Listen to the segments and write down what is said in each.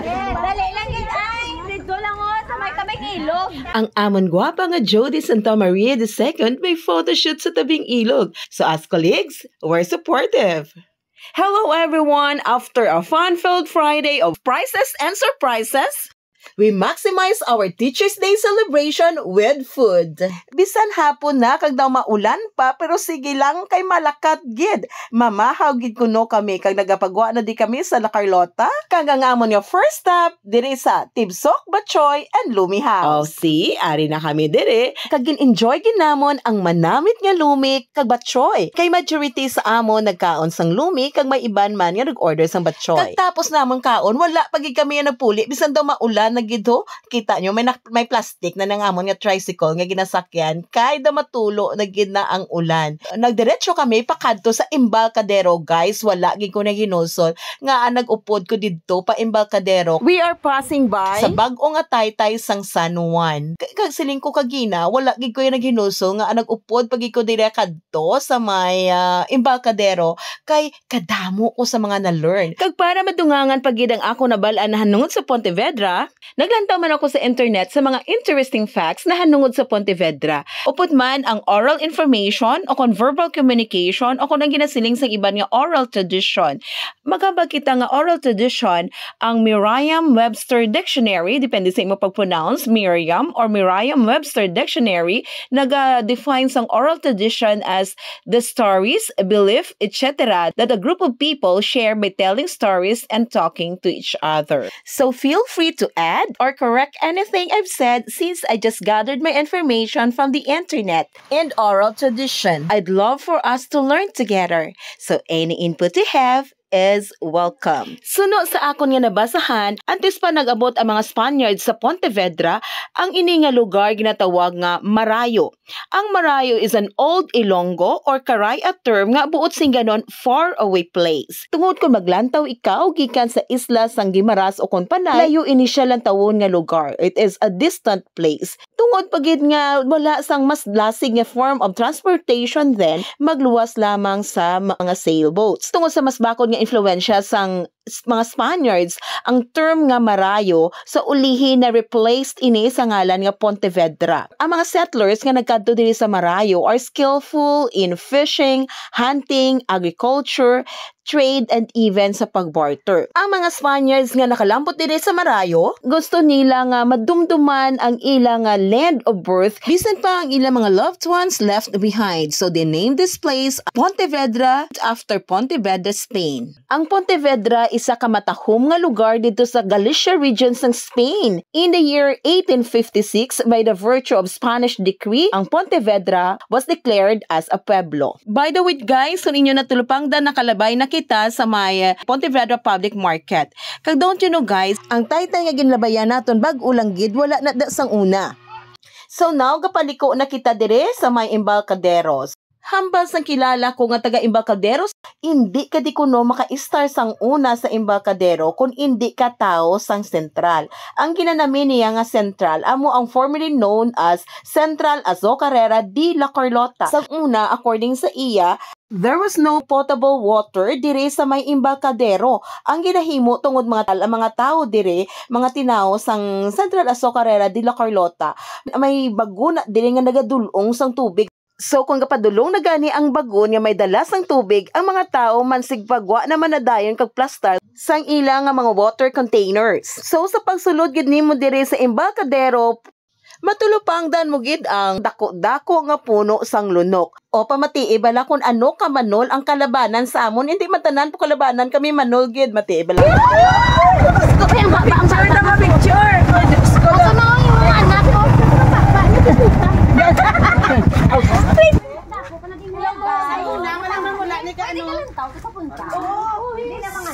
Dali lang yun ay. Dito lang o. Sa may kaming ilog. Ang amon gwapa nga Jody Santa Maria II may photoshoot sa tabing ilog. So as colleagues, we're supportive. Hello everyone! After a fun-filled Friday of prizes and surprises, we maximize our Teachers' Day celebration with food. Bisan hapon na kag daw maulan pa pero sige lang kay malakat gid. Mamahaw gid kuno kami kag nagapagwa na di kami sa La Carlota. Kag ang amon nga first stop diri sa Tibsok, Batchoy and Lumi House. Oh, see, ari na kami diri. Kag gin-enjoy ginamon ang manamit nga Lumi kag Batchoy. Kay majority sa amon nagkaon sang Lumi kag may iban man nga nag-order sang Batchoy. Kag tapos namon kaon wala pagid kami nga nagpuli bisan daw maulan nagidto. Kita nyo may plastic na nangamon nga tricycle nga ginasakyan kay da matulo na gid na ang ulan. Nagdiretso kami pakadto sa Embarcadero, guys. Wala gid ko na ginusol nga nagupod ko didto pa Embarcadero. We are passing by sa bag-o nga taytay sang San Juan. Kag siling ko kagina wala gid ko yung naghinusol nga nagupod pag ko dire kadto sa may Embarcadero kay kadamo ko sa mga na-learn. Kag para madungangan pagid ang ako nabalaan na hanungod sa Pontevedra, naglantaw man ako sa internet sa mga interesting facts na hanungod sa Pontevedra. Upod man ang oral information o kon verbal communication o kon ang ginasiling sa iban nga oral tradition. Magabag kita nga oral tradition ang Merriam-Webster Dictionary, depende sa imo pag-pronounce, Merriam or Merriam-Webster Dictionary, naga-define ang oral tradition as the stories, belief, etc. that a group of people share by telling stories and talking to each other. So feel free to add or correct anything I've said since I just gathered my information from the internet and oral tradition. I'd love for us to learn together. So any input you have is welcome. Suno sa akon nga nabasahan, antes pa nag-abot ang mga Spaniards sa Pontevedra, ang ini nga lugar ginatawag nga Marayo. Ang Marayo is an old Ilonggo or Karaya term nga buot sing ganon far away place. Tungod kung maglantaw ikaw gikan sa isla sang Guimaras o kon Panay, layo ini siya lang tawon nga lugar. It is a distant place. Tungod pagid nga wala sang mas lasig nga form of transportation then, magluwas lamang sa mga sailboats. Tungod sa mas bakod nga influensya sang mga Spaniards, ang term nga Marayo sa ulihi na replaced ini sa ngalan nga Pontevedra. Ang mga settlers nga nagkadto diri sa Marayo are skillful in fishing, hunting, agriculture, trade, and even sa pagbarter. Ang mga Spaniards nga nakalampot diri sa Marayo, gusto nila nga madumduman ang ilang land of birth bisan pa ang ilang mga loved ones left behind. So they named this place Pontevedra after Pontevedra, Spain. Ang Pontevedra isa ka matahom nga lugar dito sa Galicia region ng Spain. In the year 1856, by the virtue of Spanish decree, ang Pontevedra was declared as a pueblo. By the way, guys, kung inyo natulupang dan nakalabay na kita sa may Pontevedra Public Market. Kag don't you know, guys, ang taytay nga ginlabayan naton bag-ulang gid wala na da sang una. So now, kapaliko na kita dire sa may Embarcaderos. Hambal sang kilala ko nga taga Embarcaderos, hindi ka di kuno maka-star sang una sa Embarcadero kung hindi ka tao sang sentral. Ang ginanamin niya nga sentral, amo ang formerly known as Central Azocarrera de La Carlota. Sang una, according sa iya, there was no potable water dire sa may Embarcadero. Ang ginahimo tungod mga tao dire, mga tinaw sang Central Azocarrera de La Carlota, may bago na dire nga nagadulong sang tubig. So kung kapadulong na gani ang bagon nga may dalas ng tubig, ang mga tao mansigpagwa na manadayon kag plastar sang ilang nga mga water containers. So sa pagsulod gid nimo diri sa Embarcadero, matulupang dan mo gid ang dako-dako nga puno sang lunok. O pamati bala kun ano ka manol ang kalabanan sa amon, hindi matanan po kalabanan kami manol gid, mati bala. Gusto ko yung baba ang picture. Gusto mo yung anak ko.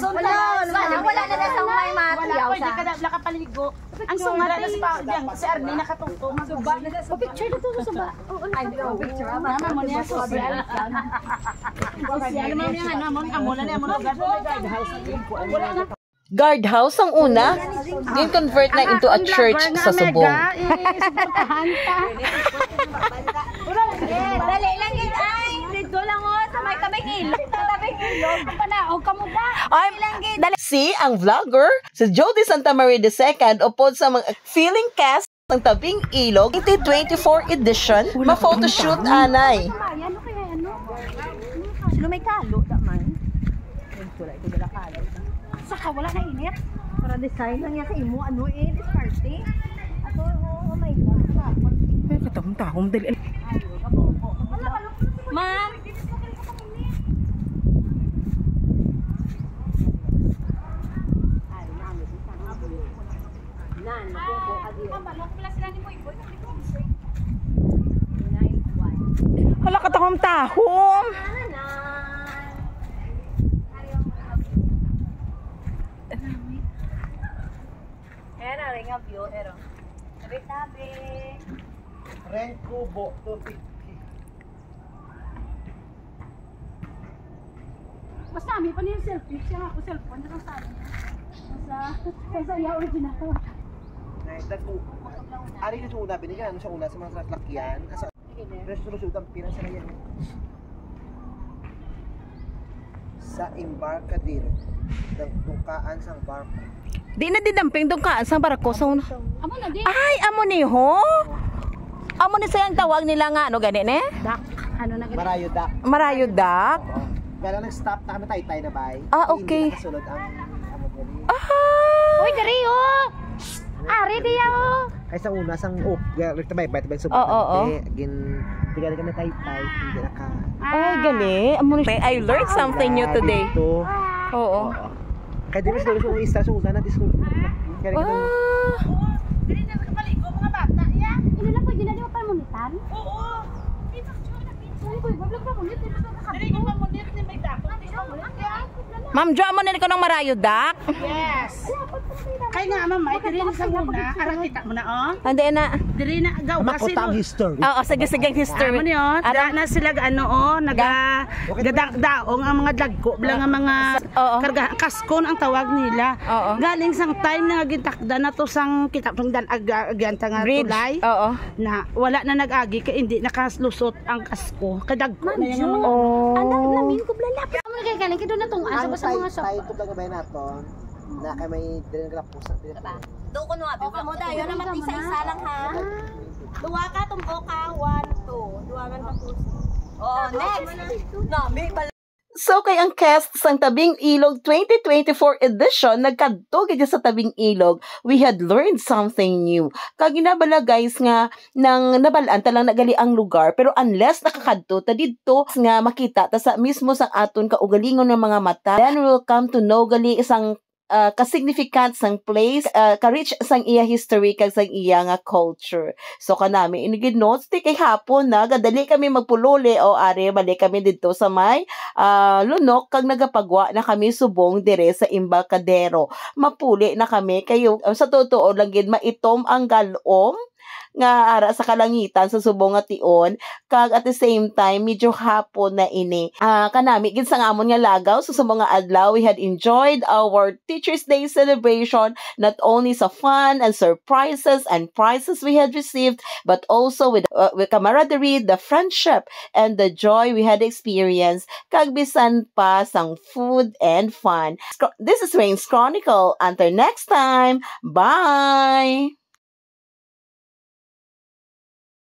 Wala na sa may matiyaw sa. Wala ka paligo. Ang sungat na sa Arne nakatungtong. Picture dito sa ba? Ay, picture ba? Mama mo niya social. Social mo niya ano mo amula na mo guardhouse. Wala na. Guardhouse ang una, din convert na into a church sa Subong. Dali lang yun ay. Dito lang o. Sa may kaming ilog. Sa kaming ilog. Panaog ka mo ba? Ay, si ang vlogger si Jody Santa Maria II upod sa mga feeling cast ng Tabing Ilog 2024 edition ma-photoshoot anay. Ano kaya ano? Sino may kalo daman? Wala ito dala kalaw. Saka wala na init. Para design lang yan sa imo, ano diskarte. Ato, oh my God, dapat. Ay, katahong-tahong dali. Ma'am! Hala, katahong-tahong. Ayan, ring of view, pero. Tabi-tabi. Rent kubo, 250. Mas nami pa niya yung selfie. Siya ako cellphone. Ano sa akin? Sa iya original. Ay, dako. Ari na sa una, binigyan sa una sa mga saklakyan. Pero susunod ang pinan sa yan. Sa Embarcadero. Dungkaan sa barko. Di na didamping doon ka sa barako sa una. Amo na di. Ay, amo ni ho. Amo ni sayang tawag nila nga ano gani ne? Dak. Ano na ganito? Marayo dak. Marayo dak. Gala nag-stop na kami tay-tay na bay. Ah, okay. Hindi nakasunod ang gali. Ah. Uy, dari oh. Ari di oh. Kaya sa una, sang tabay-tabay sa Oo. Gin, tigala kami tay-tay. Hindi naka. Ay, gali. Amo ni I learned something new today. Dito. Oo. Kaya di ba sila sa isa sa una na disco. Kaya ito. Ah. Dili na kapaligo mga bata ya. Ilo na pwede na di mo pamunitan? Oo. Dito na pizza. Ay, ko vlog pa munit dito ka. Dili ka pamunit ni may dako. Ma'am, jo mo nila ko ng marayo dak. Yes. Kaya nga mama, diri na sa muna. Arang kita mo na oh. Hindi na. Diri na gaw kasi. Makotang history. Oo, sige history. Ano yun? Ada na sila ano oh, daong ang mga dagko, bilang ang mga Oo. karga kaskon ang tawag nila. Oo. Galing sang time na gintakda na to sang kita tong dan aganta nga Bridge. tulay. Oo. Na wala na nag-agi kay hindi nakalusot ang kasko. Kadagko na yan ang mga Anak namin ko blalapit. Amo na kay galing kay do na tong asa Ang ba sa mga shop. tay ito lang ba naton? Na kay may dili na pusa. Do ko no abi. Okay mo dayo naman isa-isa lang ha. Duwa ka tumko ka 1 2. Duwa man ka puso. Oh, next. Nami pala. So kay ang cast sang Tabing Ilog 2024 edition nagkadto gid sa Tabing Ilog, we had learned something new. Kag ginabala guys nga nang nabalaan ta lang nagali ang lugar pero unless nakakadto ta didto nga makita ta sa mismo sang aton kaugalingon ng mga mata, then we will come to know gali isang ka-significant sang place, ka-rich sang iya history kag sang iya nga culture. So kanami inigid notes ti kay hapon na gadali kami magpulole o are balik kami didto sa may lunok kag nagapagwa na kami subong dire sa Embarcadero. Mapuli na kami kayo sa totoo lang gid maitom ang galom nga ara sa kalangitan sa subong nga tion kag at the same time medyo hapon na ini kanami gid sa amon nga lagaw sa mga adlaw we had enjoyed our Teachers Day celebration not only sa fun and surprises and prizes we had received but also with camaraderie, the friendship and the joy we had experienced kag bisan pa sang food and fun. This is Rain's Chronicle. Until next time, bye.